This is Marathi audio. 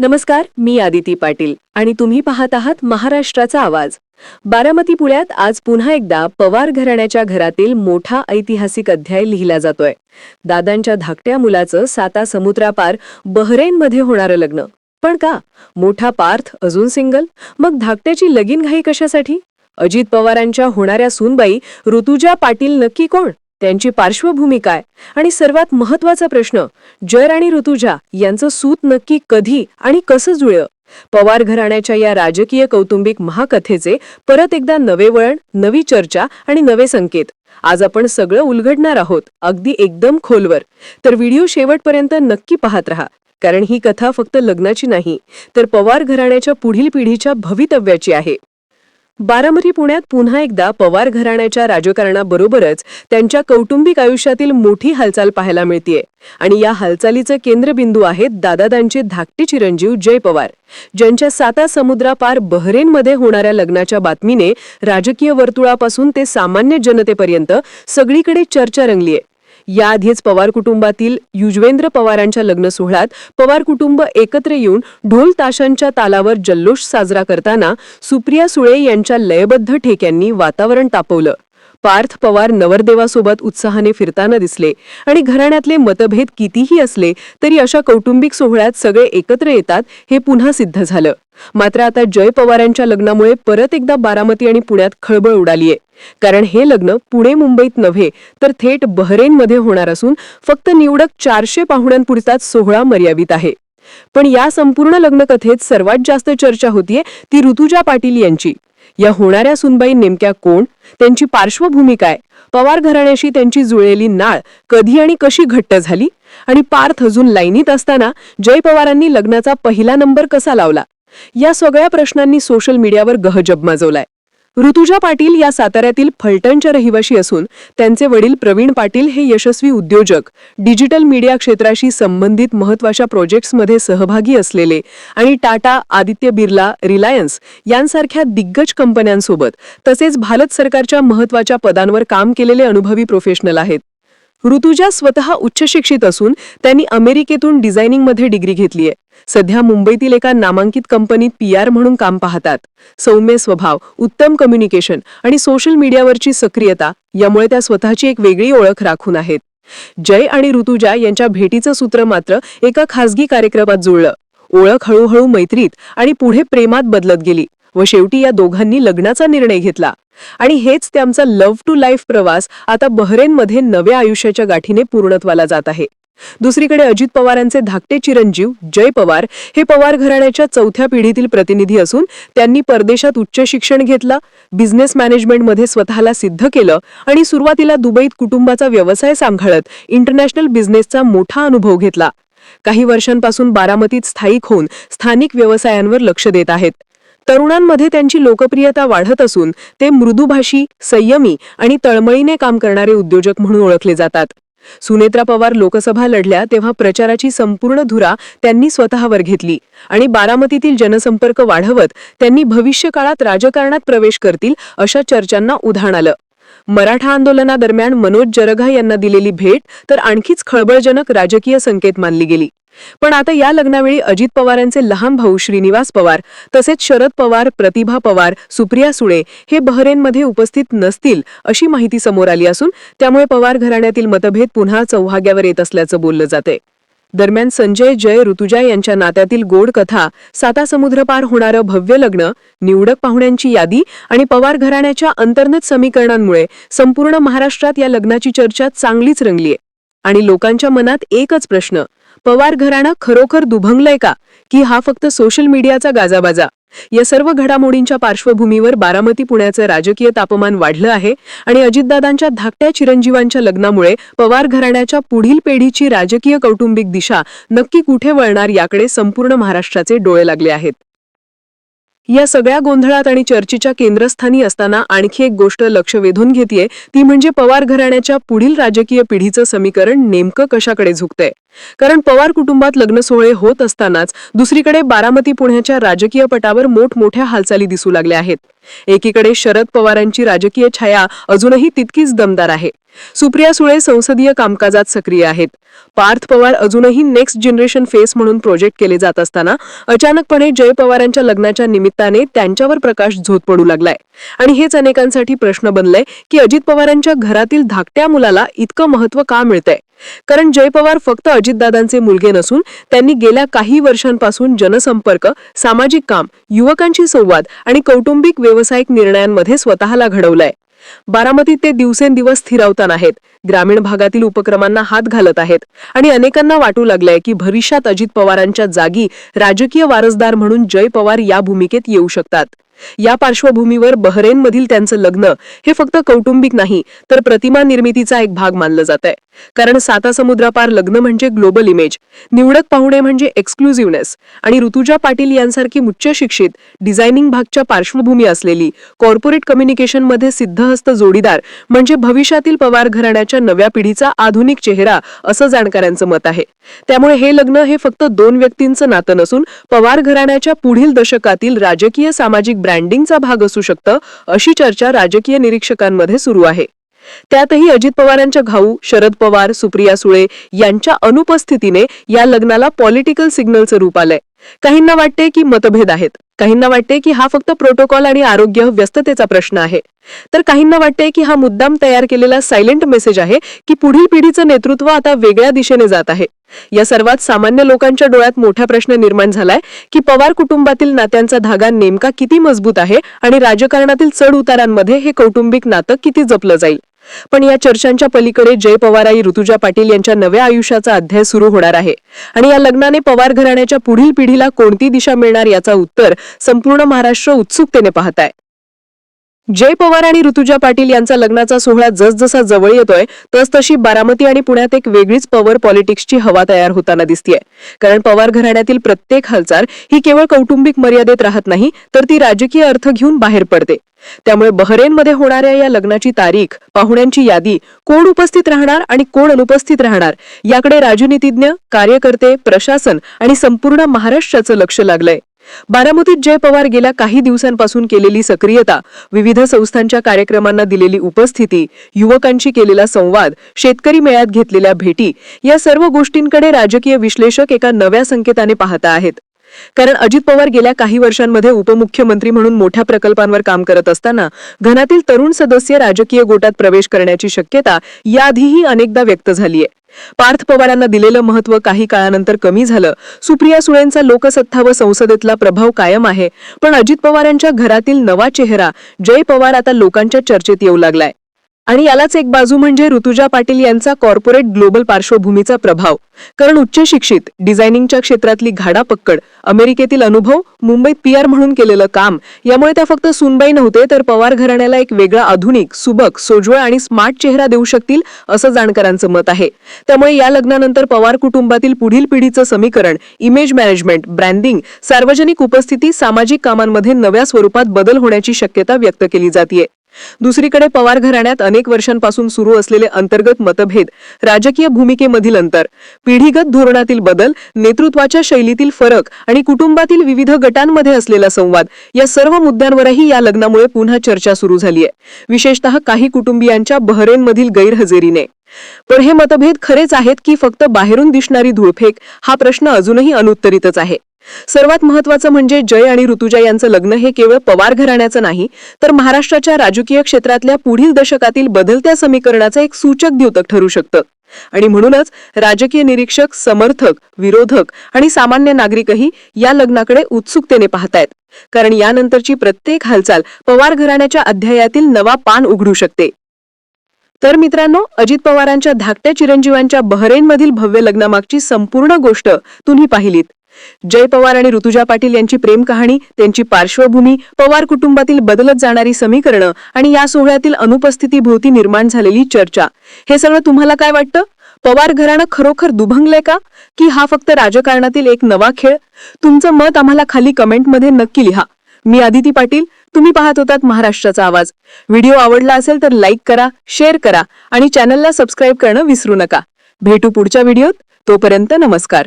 नमस्कार, मी आदिती पाटील आणि तुम्ही पाहत आहात महाराष्ट्राचा आवाज. बारामती पुण्यात आज पुन्हा एकदा पवार घराण्याच्या घरातील मोठा ऐतिहासिक अध्याय लिहिला जातोय. दादांच्या धाकट्या मुलाचं साता समुद्रापार बहरेनमध्ये होणारं लग्न. पण का? मोठा पार्थ अजून सिंगल? मग धाकट्याची लगीनघाई कशासाठी? अजित पवारांच्या होणाऱ्या सूनबाई ऋतुजा पाटील नक्की कोण? त्यांची पार्श्वभूमी काय? आणि सर्वात महत्त्वाचा प्रश्न, जय आणि ऋतुजा यांचं सूत नक्की कधी आणि कसं जुळलं? पवार घराण्याच्या या राजकीय कौटुंबिक महाकथेचे परत एकदा नवे वळण, नवी चर्चा आणि नवे संकेत. आज आपण सगळं उलगडणार आहोत, अगदी एकदम खोलवर. तर व्हिडिओ शेवटपर्यंत नक्की पाहत रहा, कारण ही कथा फक्त लग्नाची नाही, तर पवार घराण्याच्या पुढील पिढीच्या भवितव्याची आहे. बारामती पुण्यात पुन्हा एकदा पवार घराण्याच्या राजकारणाबरोबरच त्यांच्या कौटुंबिक आयुष्यातील मोठी हालचाल पाहायला मिळतेय. आणि या हालचालीचे केंद्रबिंदू आहेत दादादांचे धाकटे चिरंजीव जय पवार, ज्यांच्या साता समुद्रापार बहरेनमध्ये होणाऱ्या लग्नाच्या बातमीने राजकीय वर्तुळापासून ते सामान्य जनतेपर्यंत सगळीकडे चर्चा रंगलीय. याआधीच पवार कुटुंबातील युजवेंद्र पवारांच्या लग्न सोहळ्यात पवार कुटुंब एकत्र येऊन ढोल ताशांच्या तालावर जल्लोष साजरा करताना सुप्रिया सुळे यांच्या लयबद्ध ठेक्यांनी वातावरण तापवलं. पार्थ पवार नवरदेवासोबत उत्साहाने फिरताना दिसले आणि घराण्यातले मतभेद कितीही असले तरी अशा कौटुंबिक सोहळ्यात सगळे एकत्र येतात हे पुन्हा सिद्ध झालं. मात्र आता जय पवारांच्या लग्नामुळे परत एकदा बारामती आणि पुण्यात खळबळ उडालीये. कारण हे लग्न पुणे मुंबईत नव्हे तर थेट बहरेनमध्ये होणार असून फक्त निवडक 400 पाहुण्यांपुरताच सोहळा मर्यादित आहे. पण या संपूर्ण लग्नकथेत सर्वात जास्त चर्चा होतीये ती ऋतुजा पाटील यांची. या होणाऱ्या सुनबाई नेमक्या कोण? त्यांची पार्श्वभूमी काय? पवार घराण्याशी त्यांची जुळलेली नाळ कधी आणि कशी घट्ट झाली? आणि पार्थ अजून लाईनीत असताना जय पवारांनी लग्नाचा पहिला नंबर कसा लावला? या सगळ्या प्रश्नांनी सोशल मीडियावर गहजब माजवलाय. ऋतुजा पाटील या साताऱ्यातील फलटणच्या रहिवाशी असून त्यांचे वडील प्रवीण पाटील हे यशस्वी उद्योजक, डिजिटल मीडिया क्षेत्राशी संबंधित महत्त्वाच्या प्रोजेक्ट्समध्ये सहभागी असलेले आणि टाटा, आदित्य बिर्ला, रिलायन्स यांसारख्या दिग्गज कंपन्यांसोबत तसेच भारत सरकारच्या महत्त्वाच्या पदांवर काम केलेले अनुभवी प्रोफेशनल आहेत. ऋतुजा स्वतः उच्च शिक्षित असून त्यांनी अमेरिकेतून डिझायनिंगमध्ये डिग्री घेतलीय. सध्या मुंबईतील एका नामांकित कंपनीत PR म्हणून काम पाहतात. सौम्य स्वभाव, उत्तम कम्युनिकेशन आणि सोशल मीडियावरची सक्रियता यामुळे त्या स्वतःची एक वेगळी ओळख राखून आहेत. जय आणि ऋतुजा यांच्या भेटीचं सूत्र मात्र एका खासगी कार्यक्रमात जुळलं. ओळख हळूहळू मैत्रीत आणि पुढे प्रेमात बदलत गेली व शेवटी या दोघांनी लग्नाचा निर्णय घेतला. आणि हेच त्यांचा लव्ह टू लाईफ प्रवास आता बहरेनमध्ये नव्या आयुष्याच्या गाठीने पूर्णत्वाला जात आहे. दुसरीकडे अजित पवारांचे धाकटे चिरंजीव जय पवार हे पवार घराण्याच्या चौथ्या पिढीतील प्रतिनिधी असून त्यांनी परदेशात उच्च शिक्षण घेतलं, बिझनेस मॅनेजमेंटमध्ये स्वतःला सिद्ध केलं आणि सुरुवातीला दुबईत कुटुंबाचा व्यवसाय सांभाळत इंटरनॅशनल बिझनेसचा मोठा अनुभव घेतला. काही वर्षांपासून बारामतीत स्थायिक होऊन स्थानिक व्यवसायांवर लक्ष देत आहेत. तरुणांमध्ये त्यांची लोकप्रियता वाढत असून ते मृदुभाषी, संयमी आणि तळमळीने काम करणारे उद्योजक म्हणून ओळखले जातात. सुनेत्रा पवार लोकसभा लढल्या तेव्हा प्रचाराची संपूर्ण धुरा त्यांनी स्वतःवर घेतली आणि बारामतीतील जनसंपर्क वाढवत त्यांनी भविष्यकाळात राजकारणात प्रवेश करतील अशा चर्चांना उधाण आलं. मराठा आंदोलनादरम्यान मनोज जरगा यांना दिलेली भेट तर आणखीच खळबळजनक राजकीय संकेत मानली गेली. पण आता या लग्नावेळी अजित पवारांचे लहान भाऊ श्रीनिवास पवार तसेच शरद पवार, प्रतिभा पवार, सुप्रिया सुळे हे बहरेनमध्ये उपस्थित नसतील अशी माहिती समोर आली असून त्यामुळे पवार घराण्यातील मतभेद पुन्हा चौहाग्यावर येत असल्याचं बोललं जाते. दरम्यान संजय, जय, ऋतुजा यांच्या नात्यातील गोड कथा, साता समुद्रपार होणारं भव्य लग्न, निवडक पाहुण्यांची यादी आणि पवार घराण्याच्या अंतर्गत समीकरणांमुळे संपूर्ण महाराष्ट्रात या लग्नाची चर्चा चांगलीच रंगलीय. आणि लोकांच्या मनात एकच प्रश्न, पवार घराणं खरोखर दुभंगलंय का की हा फक्त सोशल मीडियाचा गाजाबाजा? या सर्व घडामोडींच्या पार्श्वभूमीवर बारामती पुण्याचं राजकीय तापमान वाढलं आहे आणि अजितदादांच्या धाकट्या चिरंजीवांच्या लग्नामुळे पवार घराण्याच्या पुढील पिढीची राजकीय कौटुंबिक दिशा नक्की कुठे वळणार याकडे संपूर्ण महाराष्ट्राचे डोळे लागले आहेत. या सगळ्या गोंधळात आणि चर्चेच्या केंद्रस्थानी असताना आणखी एक गोष्ट लक्ष वेधून घेतेय ती म्हणजे पवार घराण्याच्या पुढील राजकीय पिढीचं समीकरण नेमकं कशाकडे झुकतंय. कारण पवार कुटुंबात लग्न सोहळे होत असतानाच दुसरीकडे बारामती पुण्याच्या राजकीय पटावर मोठमोठ्या हालचाली दिसू लागल्या आहेत. एकीकडे शरद पवारांची राजकीय छाया अजूनही तितकीच दमदार आहे. सुप्रिया सुळे संसदीय कामकाजात सक्रिय आहेत. पार्थ पवार अजूनही नेक्स्ट जनरेशन फेस म्हणून प्रोजेक्ट केले जात असताना अचानकपणे जय पवारांच्या लग्नाच्या निमित्ताने त्यांच्यावर प्रकाश झोत पडू लागलाय. आणि हेच अनेकांसाठी प्रश्न बनलाय की अजित पवारांच्या घरातील धाकट्या मुलाला इतकं महत्त्व का मिळतंय. कारण जय पवार फक्त अजितदादांचे मुलगे नसून त्यांनी गेल्या काही वर्षांपासून जनसंपर्क, सामाजिक काम, युवकांशी संवाद आणि कौटुंबिक व्यावसायिक निर्णयांमध्ये स्वतःला घडवलंय. बारामतीत ते दिवसेंदिवस स्थिरावताना आहेत, ग्रामीण भागातील उपक्रमांना हात घालत आहेत आणि अनेकांना वाटू लागलंय की भविष्यात अजित पवारांच्या जागी राजकीय वारसदार म्हणून जय पवार या भूमिकेत येऊ शकतात. या पार्श्वभूमीवर बहरेनमधील त्यांचं लग्न हे फक्त कौटुंबिक नाही तर प्रतिमा निर्मितीचा एक भाग मानलं जात आहे. कारण सातासमुद्रापार लग्न म्हणजे ग्लोबल इमेज, निवडक पाहुणे म्हणजे एक्सक्लुझिव्हनेस आणि ऋतुजा पाटील यांसारखी उच्च शिक्षित डिझायनिंग भागच्या पार्श्वभूमी असलेली कॉर्पोरेट कम्युनिकेशनमध्ये सिद्धहस्त जोडीदार म्हणजे भविष्यातील पवार घराण्याच्या नव्या पिढीचा आधुनिक चेहरा असं जाणकारांचं मत आहे. त्यामुळे हे लग्न हे फक्त दोन व्यक्तींचं नातं नसून पवार घराण्याच्या पुढील दशकातील राजकीय सामाजिक ब्रँडिंगचा भाग असू शकतं, अशी चर्चा राजकीय निरीक्षकांमध्ये सुरू आहे. त्यातही अजित पवारांच्या भाऊ शरद पवार, सुप्रिया सुळे यांच्या अनुपस्थितीने या लग्नाला पॉलिटिकल सिग्नलचं रूप आलंय. काहींना वाटते की मतभेद आहेत, काहींना वाटते की हा फक्त प्रोटोकॉल आणि आरोग्य व्यस्ततेचा प्रश्न आहे, तर काहींना वाटते की हा मुद्दाम तयार केलेला सायलेंट मेसेज आहे की पुढील पिढीचं नेतृत्व आता वेगळ्या दिशेने जात आहे. या सर्वात सामान्य लोकांच्या डोळ्यात मोठा प्रश्न निर्माण झालाय की पवार कुटुंबातील नात्यांचा धागा नेमका किती मजबूत आहे आणि राजकारणातील चढ उतारांमध्ये हे कौटुंबिक नातं किती जपलं जाईल. पण या चर्चांच्या पलीकडे जय पवार आई ऋतुजा पाटील यांच्या नव्या आयुष्याचा अध्याय सुरू होणार आहे आणि या लग्नाने पवार घराण्याच्या पुढील पिढीला कोणती दिशा मिळणार याचा उत्तर संपूर्ण महाराष्ट्र उत्सुकतेने पाहत आहे. जय पवार आणि ऋतुजा पाटील यांचा लग्नाचा सोहळा जसजसा जवळ येतोय तसतशी बारामती आणि पुण्यात एक वेगळीच पॉवर पॉलिटिक्सची हवा तयार होताना दिसतेय. कारण पवार घराण्यातील प्रत्येक हालचाल ही केवळ कौटुंबिक मर्यादेत राहत नाही तर ती राजकीय अर्थ घेऊन बाहेर पडते. त्यामुळे बहरेनमध्ये होणाऱ्या या लग्नाची तारीख, पाहुण्यांची यादी, कोण उपस्थित राहणार आणि कोण अनुपस्थित राहणार याकडे राजनीतिज्ञ, कार्यकर्ते, प्रशासन आणि संपूर्ण महाराष्ट्राचं लक्ष लागलंय. बारामतीत जय पवार गेल्या काही दिवसांपासून केलेली सक्रियता, विविध संस्थांच्या कार्यक्रमांना दिलेली उपस्थिती, युवकांशी केलेला संवाद, शेतकरी मेळ्यात घेतलेल्या भेटी या सर्व गोष्टींकडे राजकीय विश्लेषक एका नव्या संकेताने पाहत आहेत. कारण अजित पवार गेल्या काही वर्षांमध्ये उपमुख्यमंत्री म्हणून मोठ्या प्रकल्पांवर काम करत असताना घरातील तरुण सदस्य राजकीय गोटात प्रवेश करण्याची शक्यता याआधीही अनेकदा व्यक्त झालीय. पार्थ पवारांना दिलेलं महत्त्व काही काळानंतर कमी झालं. सुप्रिया सुळेंचा लोकसत्ता व संसदेतला प्रभाव कायम आहे, पण अजित पवारांच्या घरातील नवा चेहरा जय पवार आता लोकांच्या चर्चेत येऊ लागलाय. आणि यालाच एक बाजू म्हणजे ऋतुजा पाटील यांचा कॉर्पोरेट ग्लोबल पार्श्वभूमीचा प्रभाव. कारण उच्च शिक्षित, डिझायनिंगच्या क्षेत्रातली घाडापक्कड, अमेरिकेतील अनुभव, मुंबईत PR म्हणून केलेलं काम यामुळे त्या फक्त सुनबाई नव्हते तर पवार घराण्याला एक वेगळा आधुनिक, सुबक, सोज्वळ आणि स्मार्ट चेहरा देऊ शकतील असं जाणकारांचं मत आहे. त्यामुळे या लग्नानंतर पवार कुटुंबातील पुढील पिढीचं समीकरण, इमेज मॅनेजमेंट, ब्रँडिंग, सार्वजनिक उपस्थिती, सामाजिक कामांमध्ये नव्या स्वरूपात बदल होण्याची शक्यता व्यक्त केली जाते. दुसरीकडे पवार घराण्यात अनेक वर्षांपासून सुरू असलेले अंतर्गत मतभेद, राजकीय भूमिकेमधील अंतर, पिढीगत धोरणातील बदल, नेतृत्वाच्या शैलीतील फरक आणि कुटुंबातील विविध गटांमध्ये असलेला संवाद या सर्व मुद्द्यांवरही या लग्नामुळे पुन्हा चर्चा सुरू झाली आहे, विशेषतः काही कुटुंबियांच्या बहरेनमधील गैरहजेरीने. पण हे मतभेद खरेच आहेत की फक्त बाहेरून दिसणारी धूळफेक, हा प्रश्न अजूनही अनुत्तरितच आहे. सर्वात महत्त्वाचं म्हणजे जय आणि ऋतुजा यांचं लग्न हे केवळ पवार घराण्याचं नाही तर महाराष्ट्राच्या राजकीय क्षेत्रातल्या पुढील दशकातील बदलत्या समीकरणाचं एक सूचक द्योतक ठरू शकतं. आणि म्हणूनच राजकीय निरीक्षक, समर्थक, विरोधक आणि सामान्य नागरिकही या लग्नाकडे उत्सुकतेने पाहतायत. कारण यानंतरची प्रत्येक हालचाल पवार घराण्याच्या अध्यायातील नवा पान उघडू शकते. तर मित्रांनो, अजित पवारांच्या धाकट्या चिरंजीवांच्या बहरेनमधील भव्य लग्नामागची संपूर्ण गोष्ट तुम्ही पाहिलीत. जय पवार आणि ऋतुजा पाटील यांची प्रेम कहाणी, त्यांची पार्श्वभूमी, पवार कुटुंबातील बदलत जाणारी समीकरणं आणि या सोहळ्यातील अनुपस्थितीभोवती निर्माण झालेली चर्चा, हे सगळं तुम्हाला काय वाटतं? पवार घराणं खरोखर दुभंगलंय का, की हा फक्त राजकारणातील एक नवा खेळ? तुमचं मत आम्हाला खाली कमेंटमध्ये नक्की लिहा. मी आदिती पाटील, तुम्ही पाहत होतात महाराष्ट्राचा आवाज. व्हिडिओ आवडला असेल तर लाईक करा, शेअर करा आणि चॅनलला सबस्क्राईब करणं विसरू नका. भेटू पुढच्या व्हिडिओत. तोपर्यंत नमस्कार.